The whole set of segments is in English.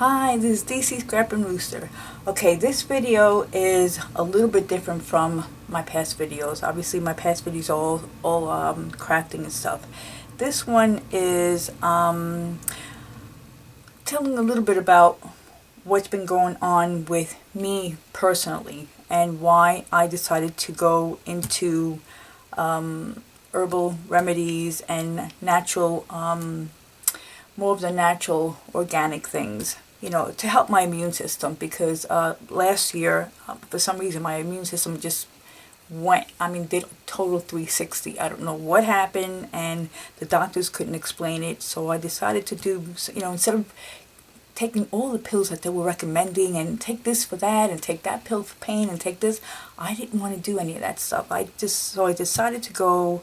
Hi, this is DC Scrap and Rooster. Okay, this video is a little bit different from my past videos. Obviously, my past videos are all crafting and stuff. This one is telling a little bit about what's been going on with me personally and why I decided to go into herbal remedies and natural, more of the natural organic things, you know, to help my immune system, because last year, for some reason, my immune system just did a total 360. I don't know what happened, and the doctors couldn't explain it, so I decided to do, you know, instead of taking all the pills that they were recommending and take this for that and take that pill for pain and take this, I didn't want to do any of that stuff. So I decided to go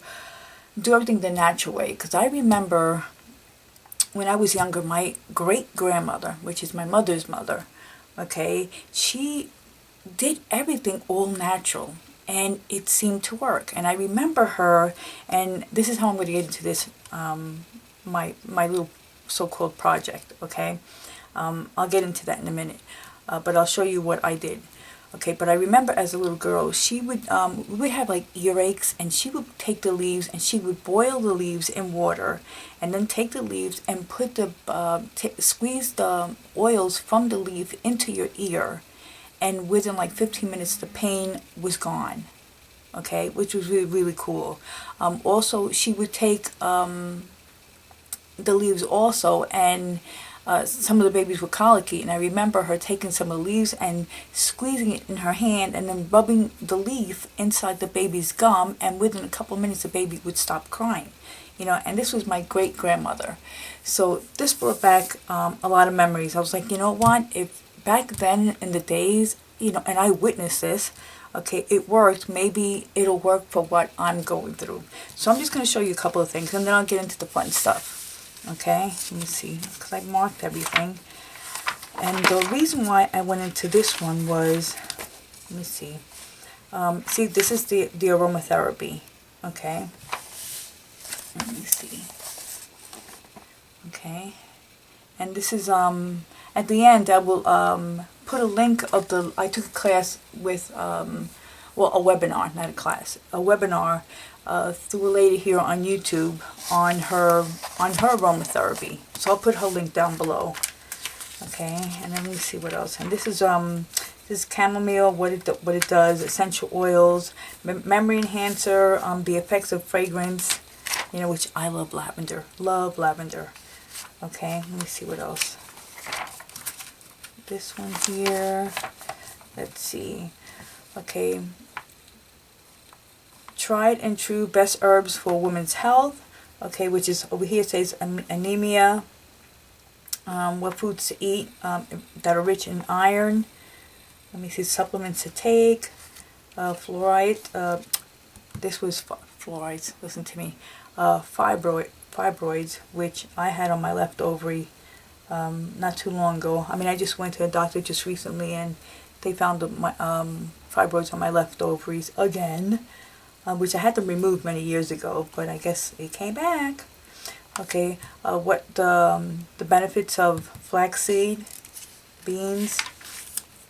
do everything the natural way, because I remember when I was younger, my great-grandmother, which is my mother's mother, okay, she did everything all natural, and it seemed to work. And I remember her, and this is how I'm going to get into this, my little so-called project, okay? I'll get into that in a minute, but I'll show you what I did. Okay, but I remember as a little girl, she would, we would have like earaches, and she would take the leaves and she would boil the leaves in water, and then take the leaves and put the, squeeze the oils from the leaf into your ear, and within like 15 minutes the pain was gone. Okay, which was really, really cool. Also, she would take the leaves also, and some of the babies were colicky, and I remember her taking some of the leaves and squeezing it in her hand and then rubbing the leaf inside the baby's gum, and within a couple of minutes the baby would stop crying. You know, and this was my great-grandmother. So this brought back a lot of memories. I was like, you know what, if back then in the days, you know, and I witnessed this, okay, it worked, maybe it'll work for what I'm going through. So I'm just going to show you a couple of things, and then I'll get into the fun stuff. Okay, let me see, because I marked everything. And the reason why I went into this one was, let me see. See, this is the aromatherapy. Okay, let me see. Okay, and this is at the end I will put a link of the, I took a class with well, a webinar, not a class, a webinar through a lady here on YouTube on her aromatherapy. So I'll put her link down below. Okay, and then let me see what else. And this is chamomile, what it does, essential oils, memory enhancer, the effects of fragrance, you know, which I love lavender. Love lavender. Okay, let me see what else. This one here. Let's see. Okay. Tried and true best herbs for women's health. Okay, which is over here, says anemia. What foods to eat that are rich in iron. Let me see, supplements to take. Fluoride. This was fluorides. Listen to me. Fibroids, which I had on my left ovary not too long ago. I mean, I just went to a doctor just recently, and they found my fibroids on my left ovaries again. Which I had them removed many years ago, but I guess it came back. Okay, what the benefits of flaxseed, beans.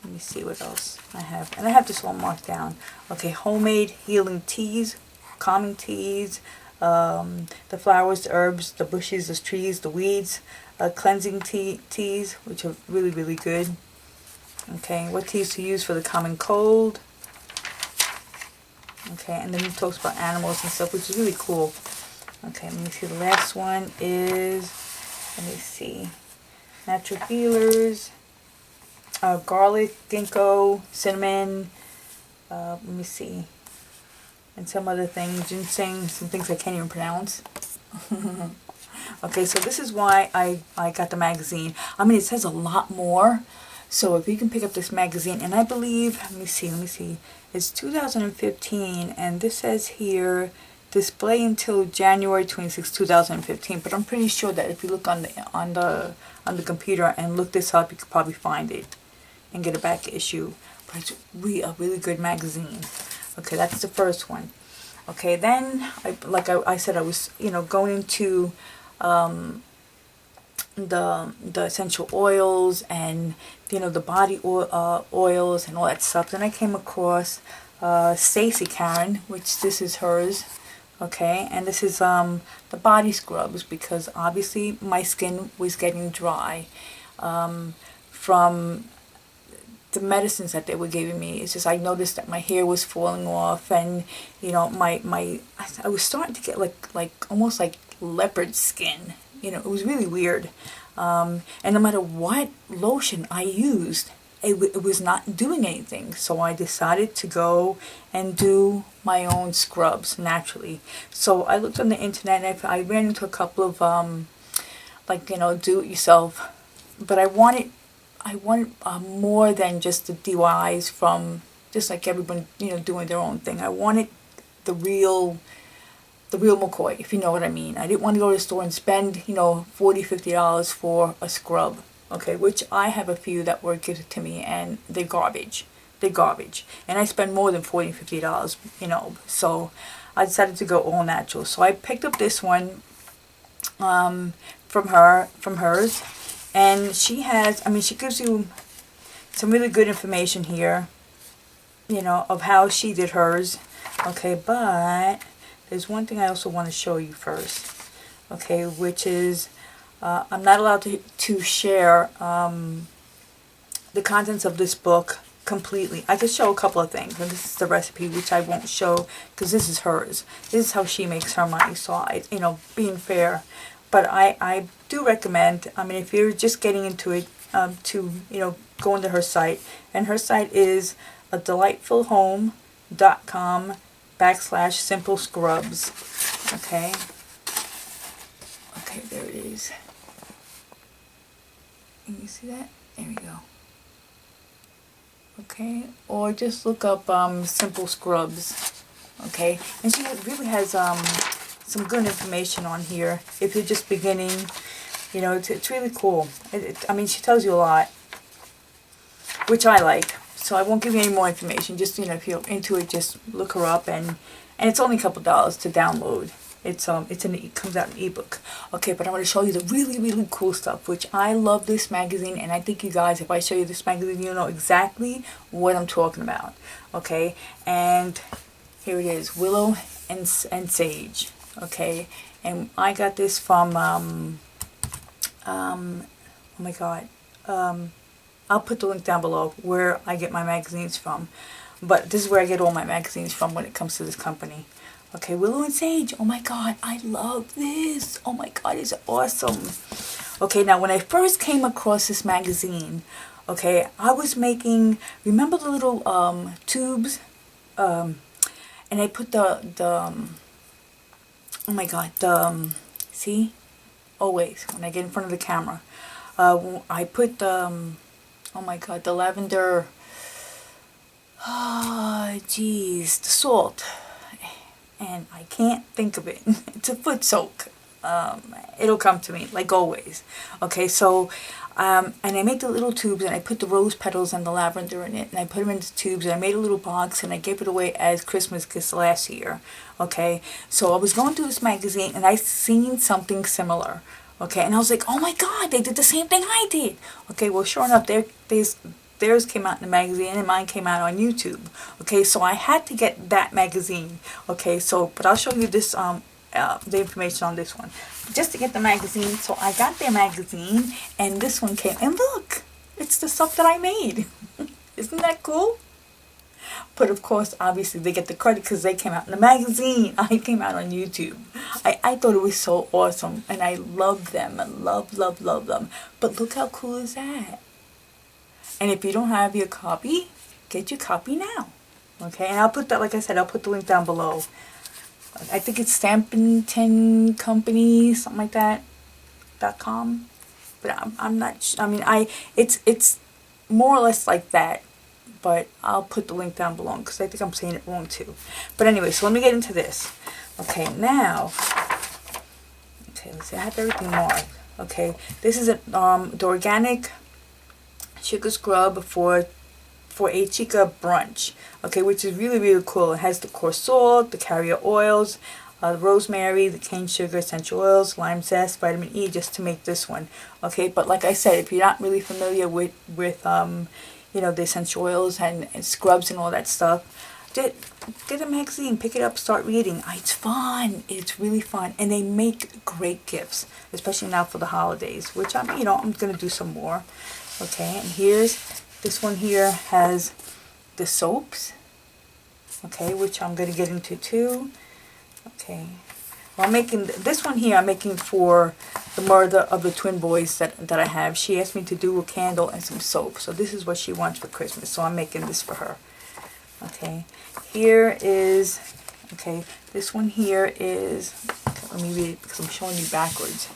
Let me see what else I have, and I have this all marked down. Okay, homemade healing teas, calming teas, the flowers, the herbs, the bushes, the trees, the weeds, cleansing teas, which are really, really good. Okay, what teas to use for the common cold. Okay, and then he talks about animals and stuff, which is really cool. Okay, let me see. The last one is, let me see, natural healers, garlic, ginkgo, cinnamon, let me see, and some other things, ginseng, some things I can't even pronounce. Okay, so this is why I got the magazine. I mean, it says a lot more. So if you can pick up this magazine, and I believe, let me see, it's 2015, and this says here, display until January 26, 2015, but I'm pretty sure that if you look on the computer and look this up, you could probably find it and get a back issue. But it's really a really good magazine. Okay, that's the first one. Okay, then, like I said, I was, you know, going into the essential oils and the body oils and all that stuff. Then I came across Stacy Karen, which this is hers. Okay, and this is the body scrubs, because obviously my skin was getting dry from the medicines that they were giving me. It's just I noticed that my hair was falling off, and I was starting to get like almost like leopard skin. It was really weird. And no matter what lotion I used, it was not doing anything. So I decided to go and do my own scrubs naturally. So I looked on the internet, and I ran into a couple of do it yourself, but I wanted more than just the DIYs from just like everyone doing their own thing. I wanted the real McCoy, if you know what I mean. I didn't want to go to the store and spend $40-50 for a scrub. Okay, which I have a few that were gifted to me, and they're garbage. They're garbage. And I spend more than $40-50, So I decided to go all natural. So I picked up this one from hers. And she has, she gives you some really good information here, of how she did hers. Okay, but there's one thing I also want to show you first. Okay, which is, I'm not allowed to share the contents of this book completely. I could show a couple of things, and this is the recipe, which I won't show because this is hers. This is how she makes her money. So being fair, but I do recommend. If you're just getting into it, to go into her site, and her site is adelightfulhome.com/simple scrubs. Okay. Okay, there it is. Can you see that? There we go. Okay, or just look up simple scrubs. Okay, and she really has some good information on here if you're just beginning. It's really cool. She tells you a lot, which I like. So I won't give you any more information. Just if you're into it, just look her up, and it's only a couple dollars to download. It comes out in an ebook. Okay, but I'm going to show you the really, really cool stuff, which I love this magazine, and I think you guys, if I show you this magazine, you'll know exactly what I'm talking about. Okay, and here it is, Willow and Sage. Okay, and I got this from oh my god, I'll put the link down below where I get my magazines from, but this is where I get all my magazines from when it comes to this company. Okay, Willow and Sage. Oh my god, I love this. Oh my god, it's awesome. Okay, now when I first came across this magazine, okay, I was making, remember the little tubes, and I put the oh my god, see, always when I get in front of the camera, I put the oh my god, the lavender, the salt, and I can't think of it. It's a foot soak. It'll come to me, like always. Okay, so, and I make the little tubes, and I put the rose petals and the lavender in it, and I put them into tubes, and I made a little box, and I gave it away as Christmas gifts last year. Okay, so I was going through this magazine, and I seen something similar. Okay, and I was like, oh my god, they did the same thing I did. Okay, well, sure enough, theirs came out in the magazine, and mine came out on YouTube. Okay, so I had to get that magazine. Okay, so, but I'll show you this, the information on this one. Just to get the magazine, so I got their magazine, and this one came, and look, it's the stuff that I made. Isn't that cool? But of course, obviously, they get the credit because they came out in the magazine. I came out on YouTube. I thought it was so awesome, and I love them. I love them. But look how cool is that? And if you don't have your copy, get your copy now. Okay, and I'll put that, like I said, I'll put the link down below. I think it's Stampington Company, something like that, .com. But I'm not, it's more or less like that. But I'll put the link down below because I think I'm saying it wrong too. But anyway, so let me get into this. Okay, now, okay, let's see, I have everything marked. Okay, this is the organic sugar scrub for a chica brunch. Okay, which is really, really cool. It has the coarse salt, the carrier oils, rosemary, the cane sugar, essential oils, lime zest, vitamin E, just to make this one. Okay, but like I said, if you're not really familiar with you know, the essential oils and scrubs and all that stuff, get a magazine, pick it up, start reading. It's fun. It's really fun, and they make great gifts, especially now for the holidays, which I'm gonna do some more. Okay, and here's this one here has the soaps. Okay, which I'm gonna get into too. Okay, well, I'm making this one here. I'm making for the mother of the twin boys that I have. She asked me to do a candle and some soap, so this is what she wants for Christmas. So I'm making this for her. Okay, here is, okay, this one here is, okay, let me read it because I'm showing you backwards.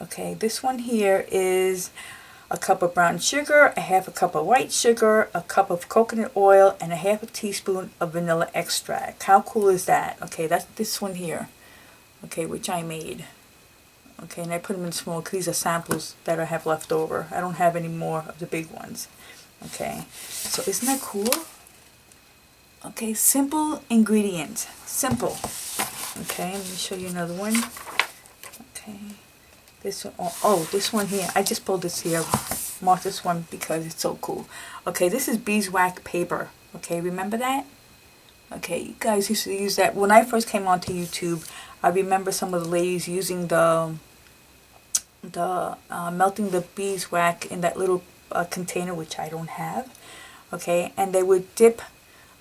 Okay, this one here is a cup of brown sugar, a half a cup of white sugar, a cup of coconut oil, and a half a teaspoon of vanilla extract. How cool is that? Okay, that's this one here. Okay, which I made. Okay, and I put them in small because these are samples that I have left over. I don't have any more of the big ones. Okay, so isn't that cool? Okay, simple ingredients. Simple. Okay, let me show you another one. Okay, this one, oh, this one here. I just pulled this here. Mark this one because it's so cool. Okay, this is beeswax paper. Okay, remember that? Okay, you guys used to use that. When I first came onto YouTube, I remember some of the ladies using melting the beeswax in that little container, which I don't have. Okay, and they would dip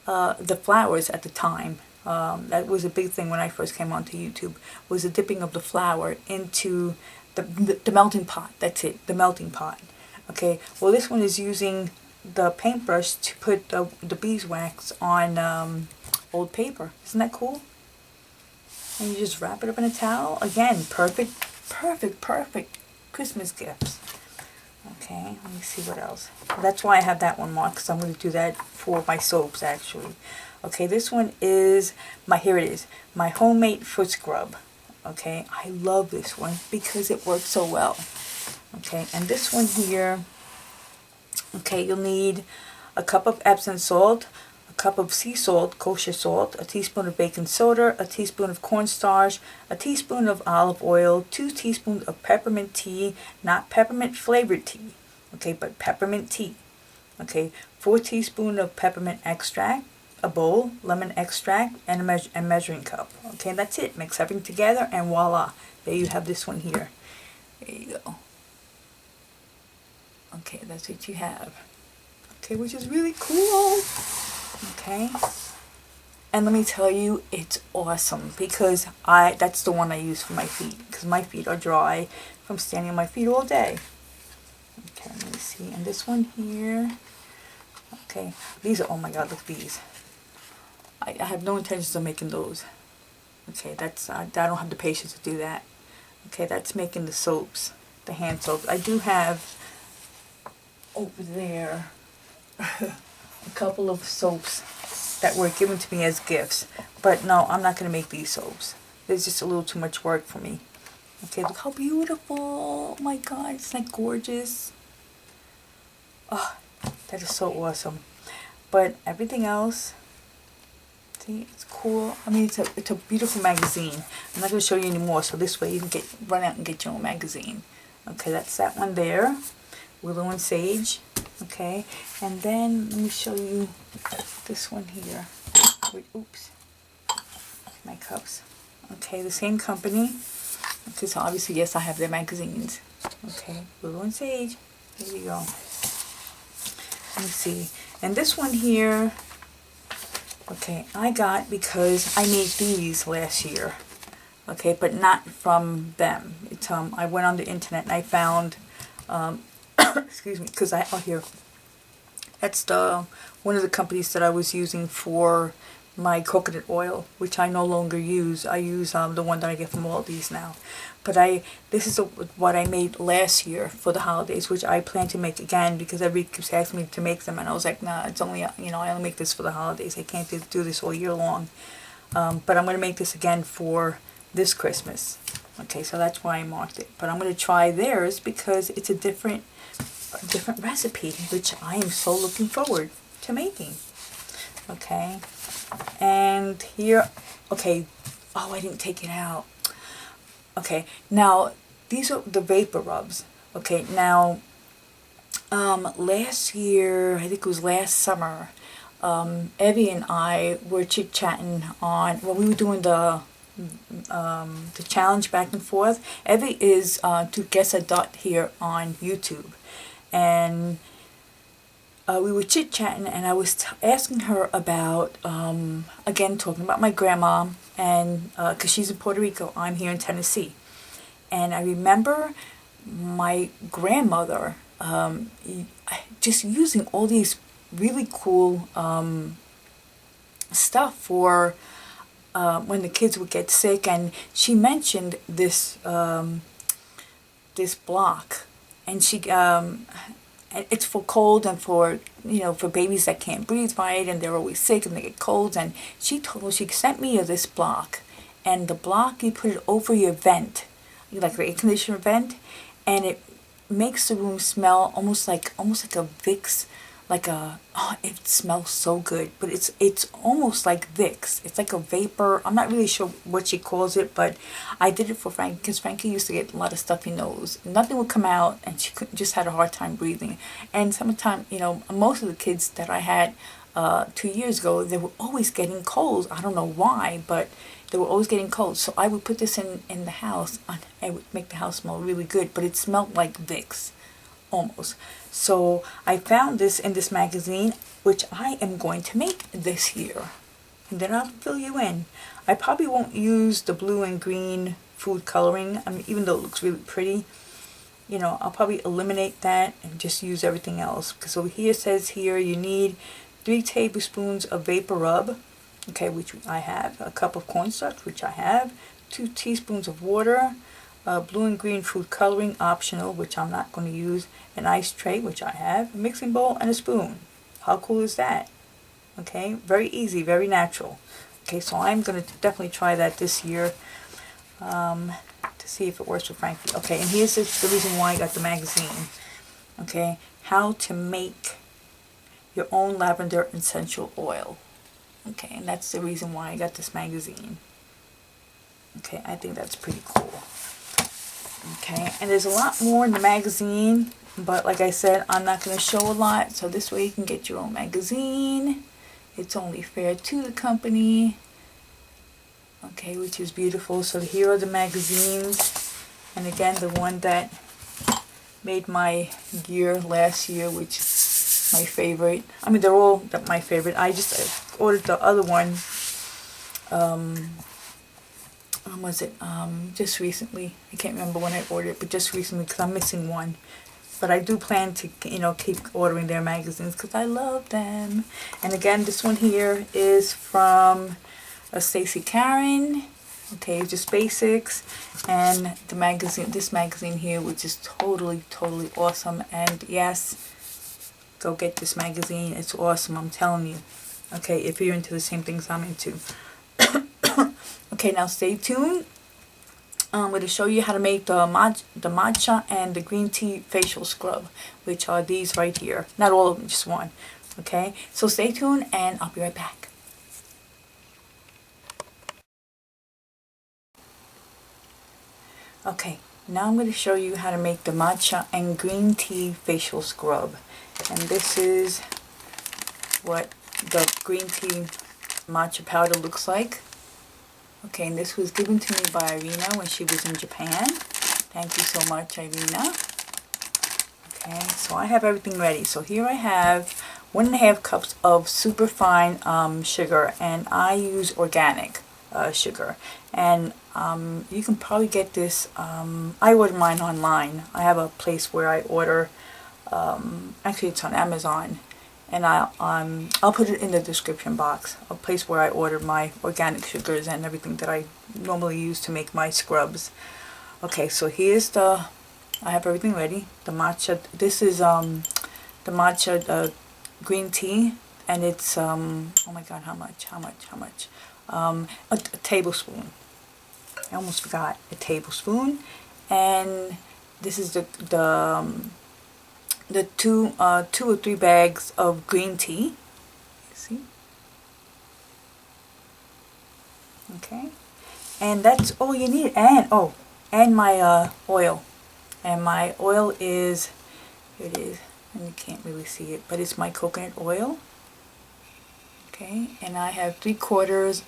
the flowers at the time. That was a big thing when I first came onto YouTube, was the dipping of the flour into the melting pot. That's it, the melting pot. Okay, well, this one is using the paintbrush to put the beeswax on old paper. Isn't that cool? And you just wrap it up in a towel. Again, perfect Christmas gifts. Okay, let me see what else. That's why I have that one marked, because I'm going to do that for my soaps, actually. Okay, this one is here it is, my homemade foot scrub. Okay, I love this one because it works so well. Okay, and this one here, okay, you'll need a cup of Epsom salt, a cup of sea salt, kosher salt, a teaspoon of baking soda, a teaspoon of cornstarch, a teaspoon of olive oil, 2 teaspoons of peppermint tea, not peppermint flavored tea, okay, but peppermint tea. Okay, 4 teaspoons of peppermint extract, a bowl, lemon extract, and a measuring cup. Okay, that's it. Mix everything together, and voila, there you have this one here. There you go. Okay, that's what you have. Okay, which is really cool. Okay, and let me tell you, it's awesome because that's the one I use for my feet, because my feet are dry from standing on my feet all day. Okay, let me see. And this one here. Okay, these are, oh my god, look at these. I have no intentions of making those. Okay, that's I don't have the patience to do that. Okay, that's making the soaps, the hand soaps. I do have over there a couple of soaps that were given to me as gifts, but no, I'm not going to make these soaps. It's just a little too much work for me. Okay, look how beautiful. Oh my god, it's like gorgeous. Oh, that is so awesome. But everything else, see, it's cool. I mean, it's a beautiful magazine. I'm not going to show you anymore, so this way you can run out and get your own magazine. Okay, that's that one there. Willow and Sage. Okay, and then let me show you this one here. Wait, oops, my cups. Okay, the same company. Okay, so obviously, yes, I have their magazines. Okay, Willow and Sage. There you go. Let me see. And this one here, okay, I got because I made these last year. Okay, but not from them. It's I went on the internet and I found excuse me, because here, that's one of the companies that I was using for my coconut oil, which I no longer use. I use the one that I get from Aldi's now. But this is what I made last year for the holidays, which I plan to make again because everybody keeps asking me to make them, and I was like, nah, it's only, I only make this for the holidays. I can't do this all year long. But I'm going to make this again for this Christmas. Okay, so that's why I marked it. But I'm going to try theirs because it's a different recipe, which I am so looking forward to making. Okay, and here, okay, Oh, I didn't take it out. Okay, now these are the vapor rubs. Okay, now last year, I think it was last summer, Evie and I were chit-chatting on, well, we were doing the challenge back and forth. Evie is to guess a dot here on YouTube, and we were chit-chatting, and I was asking her about, again, talking about my grandma, and because she's in Puerto Rico, I'm here in Tennessee. And I remember my grandmother just using all these really cool stuff for when the kids would get sick. And she mentioned this this block, and she it's for cold and for, you know, for babies that can't breathe right and they're always sick and they get colds. And she sent me this block, and the block, you put it over your vent, like the air conditioner vent, and it makes the room smell almost like a Vicks, like a, oh, it smells so good, but it's almost like Vicks. It's like a vapor. I'm not really sure what she calls it, but I did it for Frank because Frankie used to get a lot of stuffy nose. Nothing would come out, and she just had a hard time breathing. And sometimes, you know, most of the kids that I had 2 years ago, they were always getting colds. I don't know why, but they were always getting colds. So I would put this in the house, and it would make the house smell really good, but it smelled like Vicks, almost. So I found this in this magazine, which I am going to make this year. And then I'll fill you in. I probably won't use the blue and green food coloring. I mean, even though it looks really pretty, you know, I'll probably eliminate that and just use everything else. Because over here it says here you need 3 tablespoons of vapor rub, okay, which I have, a cup of cornstarch, which I have, 2 teaspoons of water, blue and green food coloring, optional, which I'm not going to use, an ice tray, which I have, a mixing bowl, and a spoon. How cool is that? Okay, very easy, very natural. Okay, so I'm going to definitely try that this year to see if it works for Frankie. Okay, and here's the reason why I got the magazine. Okay, how to make your own lavender essential oil. Okay, and that's the reason why I got this magazine. Okay, I think that's pretty cool. Okay, and there's a lot more in the magazine, but like I said, I'm not going to show a lot, so this way you can get your own magazine. It's only fair to the company. Okay, which is beautiful. So here are the magazines, and again, the one that made my year last year, which is my favorite. I mean, they're all my favorite. I just ordered the other one. Was it just recently? I can't remember when I ordered it, but just recently, because I'm missing one. But I do plan to, you know, keep ordering their magazines because I love them. And again, this one here is from Stacey Karen. Okay, just basics. And the magazine, this magazine here, which is totally awesome. And yes, go get this magazine. It's awesome, I'm telling you. Okay, if you're into the same things I'm into. Okay, now stay tuned. I'm going to show you how to make the matcha and the green tea facial scrub, which are these right here. Not all of them, just one. Okay, so stay tuned and I'll be right back. Okay, now I'm going to show you how to make the matcha and green tea facial scrub. And this is what the green tea matcha powder looks like. Okay, and this was given to me by Irina when she was in Japan. Thank you so much, Irina. Okay, so I have everything ready. So here I have 1.5 cups of super fine sugar, and I use organic sugar. And you can probably get this, I order mine online. I have a place where I order, actually it's on Amazon. And I'll put it in the description box, a place where I order my organic sugars and everything that I normally use to make my scrubs. Okay, so here's I have everything ready. The matcha, this is the matcha green tea, and it's, oh my god, how much? A tablespoon. I almost forgot, a tablespoon. And this is the 2 or 3 bags of green tea. See? Okay. And that's all you need. And oh, and my oil. And my oil is, here it is, and you can't really see it, but it's my coconut oil. Okay, and I have 3/4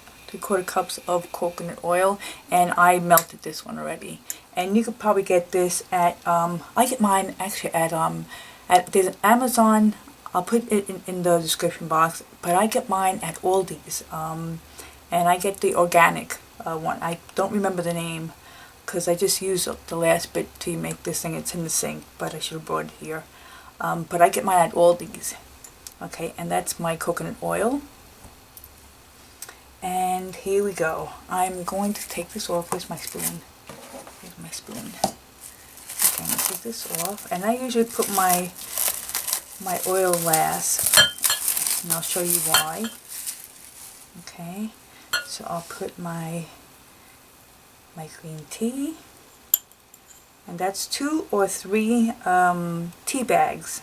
cups of coconut oil, and I melted this one already. And you could probably get this at I get mine actually at there's an Amazon. I'll put it in the description box, but I get mine at Aldi's, and I get the organic one. I don't remember the name because I just used the last bit to make this thing. It's in the sink, but I should have brought it here. But I get mine at Aldi's. Okay, and that's my coconut oil. And here we go. I'm going to take this off. Where's my spoon? Here's my spoon. Okay, I'm going to take this off. And I usually put my oil last. And I'll show you why. Okay, so I'll put my green tea. And that's 2 or 3 tea bags.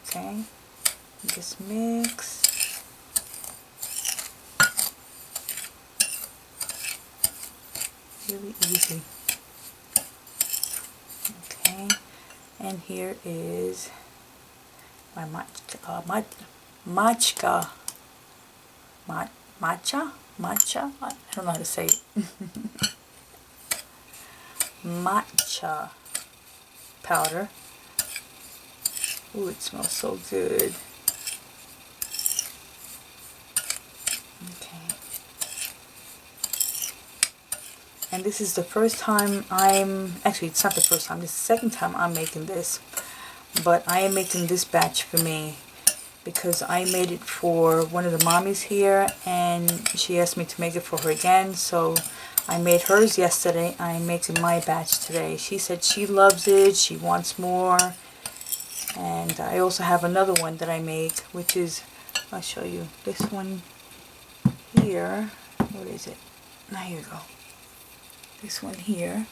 Okay, just mix. Really easy. Okay, and here is my matcha. Matcha? I don't know how to say it. Matcha powder. Ooh, it smells so good. Okay. And this is the first time actually it's not the first time, this is the second time I'm making this. But I am making this batch for me because I made it for one of the mommies here and she asked me to make it for her again. So I made hers yesterday. I'm making my batch today. She said she loves it, she wants more. And I also have another one that I make, which is, I'll show you, this one here. What is it? Now here you go. This one here.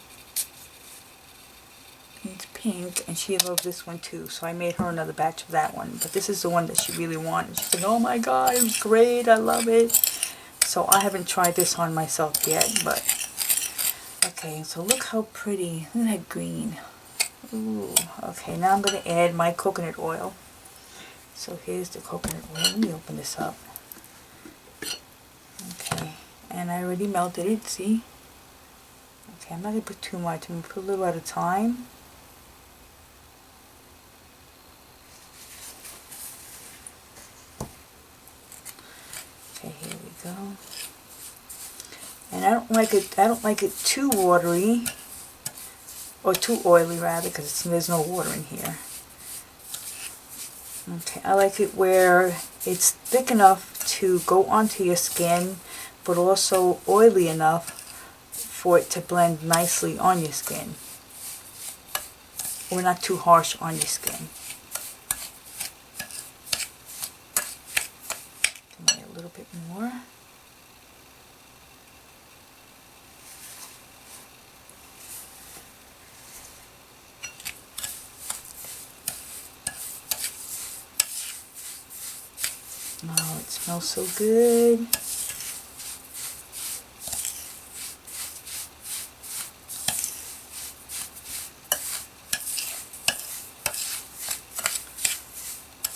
It's pink, and she loves this one too. So I made her another batch of that one. But this is the one that she really wanted. She said, oh my god, it's great, I love it. So I haven't tried this on myself yet, but okay, so look how pretty. Look at that green. Ooh, okay, now I'm going to add my coconut oil. So here's the coconut oil. Let me open this up. Okay, and I already melted it, see? Okay, I'm not going to put too much. I'm going to put a little at a time. Okay, here we go. And I don't like it too watery. Or too oily rather, because there's no water in here. Okay, I like it where it's thick enough to go onto your skin, but also oily enough for it to blend nicely on your skin. Or not too harsh on your skin. Give me a little bit more. Oh, it smells so good.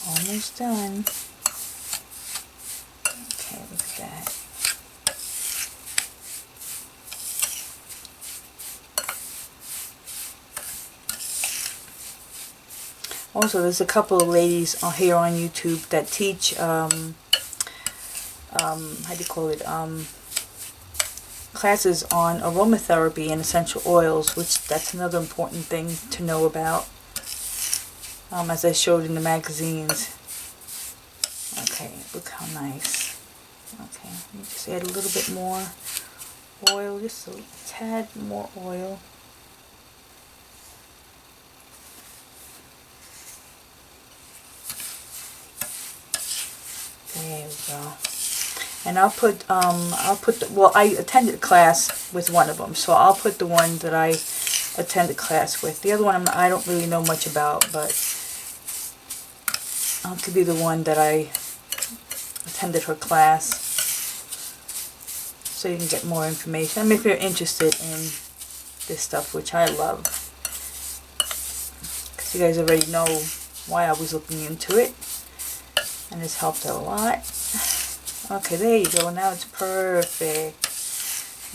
Almost done. Okay, look at that. Also, there's a couple of ladies here on YouTube that teach, how do you call it, classes on aromatherapy and essential oils, which that's another important thing to know about, as I showed in the magazines. Okay, look how nice. Okay, let me just add a little bit more oil, just a tad more oil. There we go. And I'll put well, I attended a class with one of them, so I'll put the one that I attended class with. The other one I don't really know much about, but I'll give you the one that I attended her class. so you can get more information. I mean, if you're interested in this stuff, which I love, because you guys already know why I was looking into it, and it's helped a lot. Okay, there you go. Now it's perfect.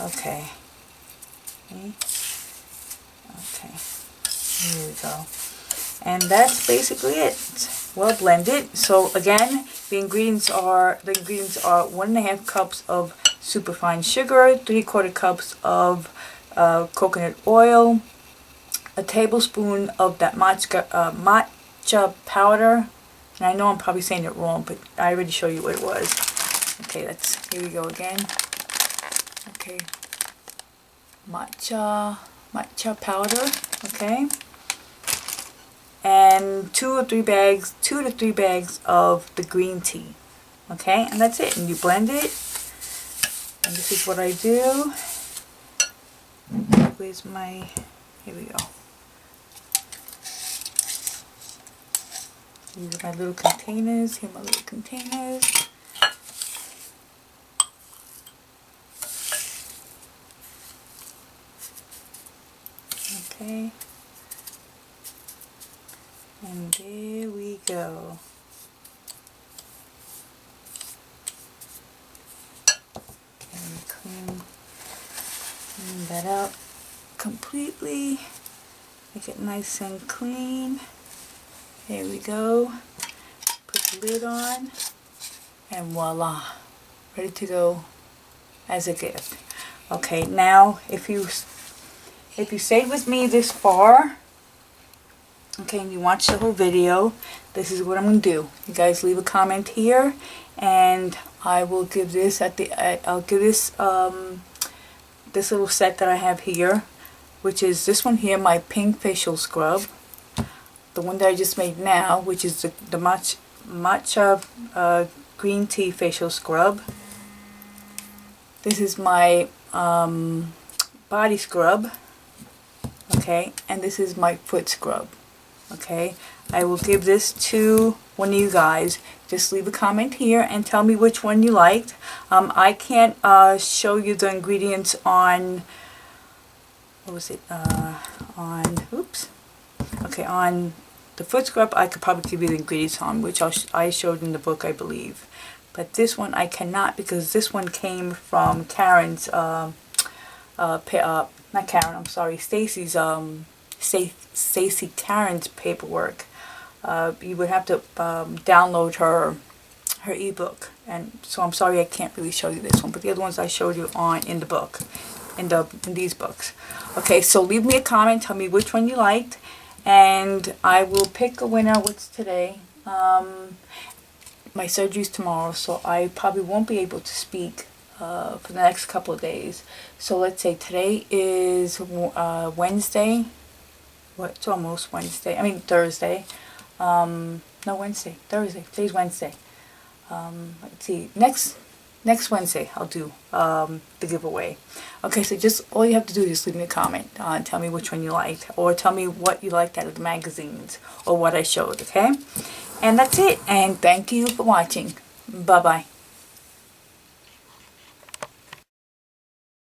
Okay. Okay. Here we go. And that's basically it. Well blended. So again, the ingredients are 1.5 cups of superfine sugar, 3/4 cups of coconut oil, a tablespoon of that matcha powder. And I know I'm probably saying it wrong, but I already showed you what it was. Okay, here we go again. Okay, matcha powder. Okay, and 2 to 3 bags of the green tea. Okay, and that's it. And you blend it. And this is what I do. Where's my? Here we go. These are my little containers. Here are my little containers. Okay. And there we go. And clean that out completely. Make it nice and clean. Here we go. Put the lid on. And voila. Ready to go as a gift. Okay, now if you stayed with me this far, okay, and you watched the whole video, this is what I'm going to do. You guys leave a comment here, and I will give this I'll give this this little set that I have here, which is this one here, my pink facial scrub. The one that I just made now, which is the matcha green tea facial scrub. This is my body scrub. Okay, and this is my foot scrub. Okay, I will give this to one of you guys. Just leave a comment here and tell me which one you liked. I can't show you the ingredients on, what was it, on the foot scrub. I could probably give you the ingredients on, which I showed in the book, I believe. But this one I cannot, because this one came from Karen's not Karen, I'm sorry, Stacy's Stacy Karen's paperwork. You would have to download her ebook, and so I'm sorry I can't really show you this one, but the other ones I showed you in the book, in these books. Okay, so leave me a comment, tell me which one you liked, and I will pick a winner. What's today? My surgery's tomorrow, so I probably won't be able to speak for the next couple of days. So let's say today is Wednesday. What? It's almost Wednesday. I mean Thursday. No, Wednesday. Thursday. Today's Wednesday. Let's see. Next Wednesday I'll do the giveaway. Okay, so just all you have to do is just leave me a comment and tell me which one you liked, or tell me what you liked out of the magazines or what I showed. Okay, and that's it. And thank you for watching. Bye bye.